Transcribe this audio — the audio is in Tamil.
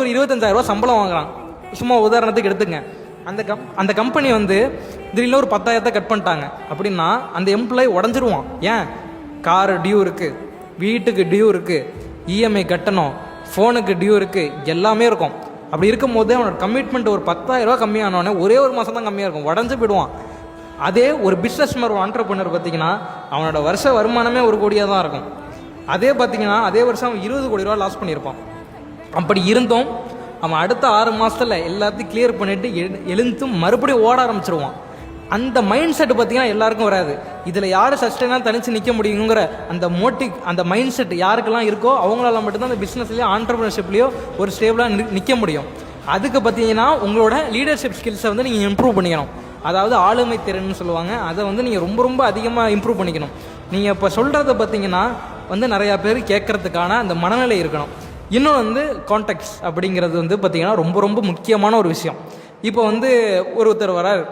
ஒரு 25,000 ரூபா சம்பளம் வாங்குறான். சும்மா உதாரணத்துக்கு எடுத்துங்க. அந்த கம்பெனி வந்து திடீர்னு ஒரு 10,000 கட் பண்ணிட்டாங்க அப்படின்னா அந்த எம்ப்ளாயி உடஞ்சிருவான். ஏன்? கார் டியூ இருக்குது, வீட்டுக்கு டியூ இருக்குது, இஎம்ஐ கட்டணும், ஃபோனுக்கு டியூ இருக்குது, எல்லாமே இருக்கும். அப்படி இருக்கும்போது அவனோட கமிட்மெண்ட் ஒரு 10,000 ரூபா கம்மியானோடனே ஒரே ஒரு மாதம் தான் கம்மியாக இருக்கும், உடஞ்சி போயிடுவான். அதே ஒரு பிஸ்னஸ் மேன், ஒரு ஆண்டர்பிரனர் பார்த்தீங்கன்னா அவனோட வருஷ வருமானமே 1 கோடியாக தான் இருக்கும். அதே பார்த்தீங்கன்னா அதே வருஷம் அவன் 20 கோடி ரூபா லாஸ் பண்ணியிருப்பான். அப்படி இருந்தும் அவன் அடுத்த 6 மாதத்தில் எல்லாத்தையும் கிளியர் பண்ணிவிட்டு எழுந்து மறுபடியும் ஓட ஆரம்பிச்சிருவான். அந்த மைண்ட் செட் பார்த்தீங்கன்னா எல்லாருக்கும் வராது. இதில் யார் சஸ்டைனாக தனித்து நிற்க முடியுங்கிற அந்த மைண்ட் செட் யாருக்கெல்லாம் இருக்கோ அவங்களால மட்டும்தான் அந்த பிஸ்னஸ்லேயோ ஆண்டர்பிரினர்ஷிப்லேயோ ஒரு ஸ்டேபிளாக நிற்க முடியும். அதுக்கு பார்த்தீங்கன்னா உங்களோட லீடர்ஷிப் ஸ்கில்ஸை வந்து நீங்கள் இம்ப்ரூவ் பண்ணிக்கணும். அதாவது ஆளுமை திறன்னு சொல்லுவாங்க. அதை வந்து நீங்கள் ரொம்ப ரொம்ப அதிகமாக இம்ப்ரூவ் பண்ணிக்கணும். நீங்கள் இப்போ சொல்கிறத பார்த்தீங்கன்னா வந்து நிறையா பேர் கேட்குறதுக்கான அந்த மனநிலை இருக்கணும். இன்னும் வந்து கான்டெக்ட்ஸ் அப்படிங்கிறது வந்து பார்த்தீங்கன்னா ரொம்ப ரொம்ப முக்கியமான ஒரு விஷயம். இப்போ வந்து ஒருத்தர் வரார்,